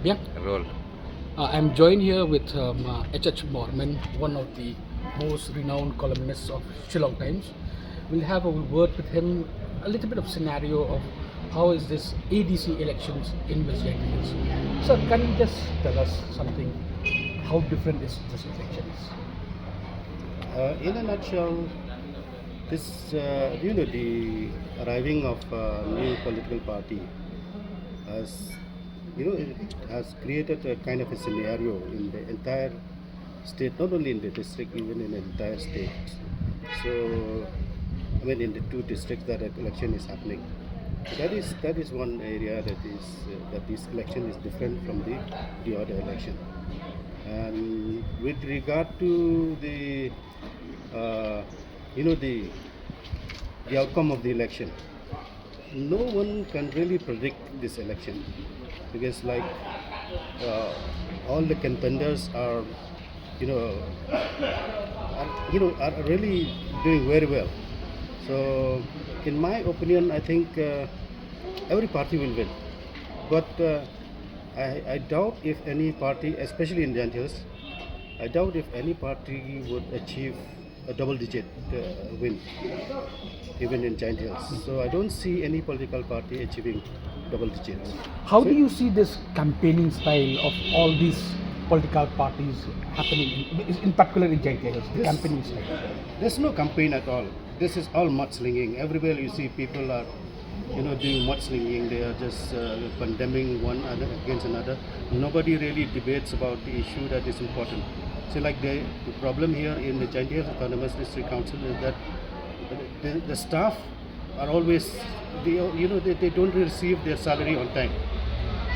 Yeah. Roll. I'm joined here with H.H. Mohrmen, one of the most renowned columnists of Shillong Times. We'll have a word with him, a little bit of scenario of how is this ADC elections in West Jaiñtia. So can you just tell us something, how different is this elections? In a nutshell, this the arriving of a new political party has it has created a kind of a scenario in the entire state, not only in the district, even in the entire state. So, I mean, in the two districts that the election is happening, that is one area that this election is different from the other election. And with regard to the uh, the outcome of the election, no one can really predict this election because uh, all the contenders are you know are really doing very well. So in my opinion, I think every party will win, but I doubt if any party, especially in Jaiñtia, I doubt if any party would achieve a double-digit win, even in Jaiñtia. So I don't see any political party achieving double digits. How So do you see this campaigning style of all these political parties happening, in particular in Jaiñtia, the This- campaigning style? there's no campaign at all. This is all mudslinging. Everywhere you see people are, doing mudslinging. They are just condemning one other against another. Nobody really debates about the issue that is important. So, like the problem here in the Jaiñtia Autonomous District Council is that the staff are always, they don't receive their salary on time.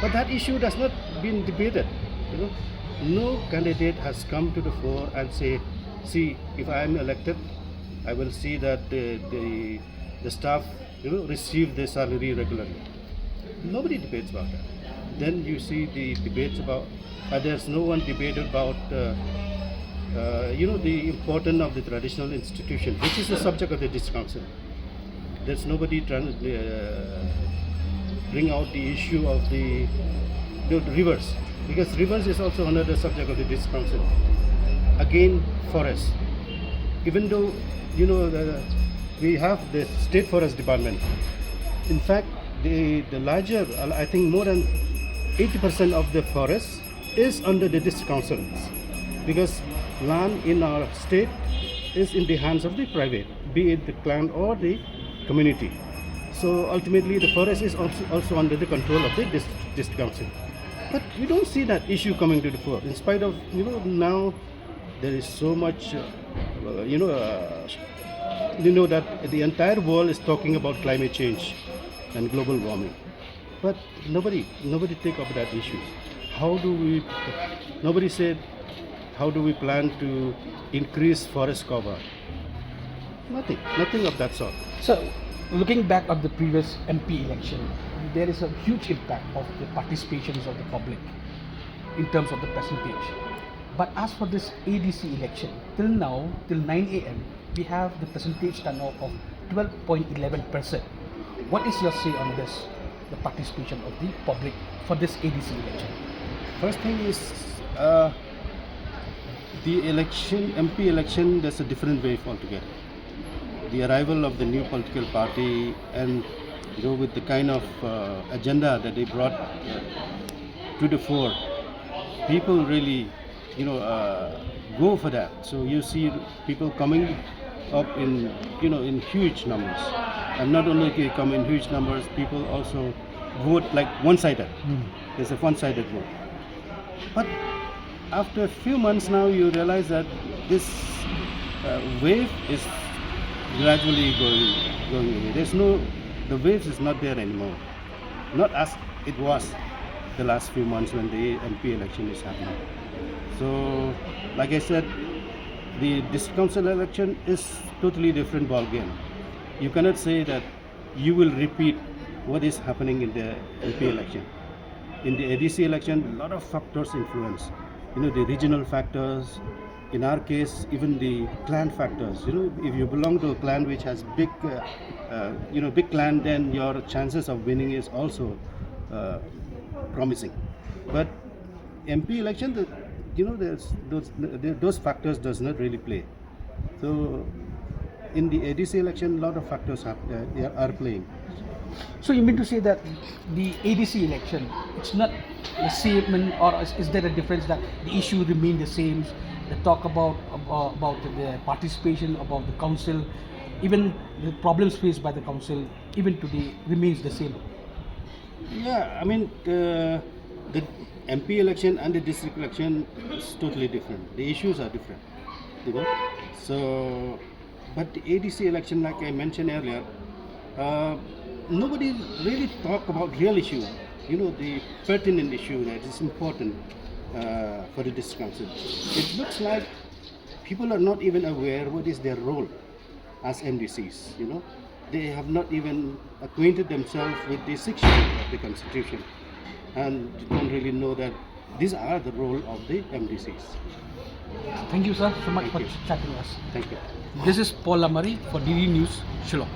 But that issue has not been debated. You know, no candidate has come to the fore and say, see, if I am elected, I will see that the staff receive their salary regularly. Nobody debates about that. Then you see the debates about there's no one debate about the importance of the traditional institution, which is the subject of the district council. There's nobody trying to bring out the issue of the rivers, because rivers is also another subject of the district council. Again, forests. Even though we have the state forest department, in fact, the larger, I think more than 80% of the forest is under the district councils, because land in our state is in the hands of the private, be it the clan or the community. So ultimately, the forest is also under the control of the district council. But we don't see that issue coming to the fore, in spite of now there is so much that the entire world is talking about climate change and global warming, but nobody take up that issue. Nobody said how do we plan to increase forest cover? Nothing of that sort. So, looking back at the previous MP election, there is a huge impact of the participations of the public in terms of the percentage. But as for this ADC election, till now, till 9 a.m., we have the percentage turnout of 12.11%. What is your say on this, the participation of the public for this ADC election? First thing is the election, MP election, there's a different wave altogether. The arrival of the new political party and with the kind of agenda that they brought to the fore, people really go for that. So you see people coming up in huge numbers, and not only they come in huge numbers, people also vote like one-sided. There's a one-sided vote. But after a few months now, you realize that this wave is gradually going away. The wave is not there anymore. Not as it was the last few months when the MP election is happening. So, like I said, the district council election is totally different ball game. You cannot say that you will repeat what is happening in the MP election. In the ADC election, a lot of factors influence. The regional factors. In our case, even the clan factors. If you belong to a clan which has big clan, then your chances of winning is also promising. But MP election, those factors does not really play. So in the ADC election, a lot of factors are playing. So you mean to say that the ADC election, it's not the same, or is there a difference that the issue remain the same? The talk about the participation, about the council, even the problems faced by the council, even today remains the same. Yeah, I mean the MP election and the district election is totally different. The issues are different, you know. So, but the ADC election, like I mentioned earlier, nobody really talk about real issue. You know, the pertinent issue that is important for the district council. It looks like people are not even aware what is their role as MDCs. You know, they have not even acquainted themselves with the 6th schedule of the constitution, and don't really know that these are the role of the MDCs. Thank you, sir, so much Thank for you. chatting with us. Thank you. This is Paul Lamari for DD News Shillong.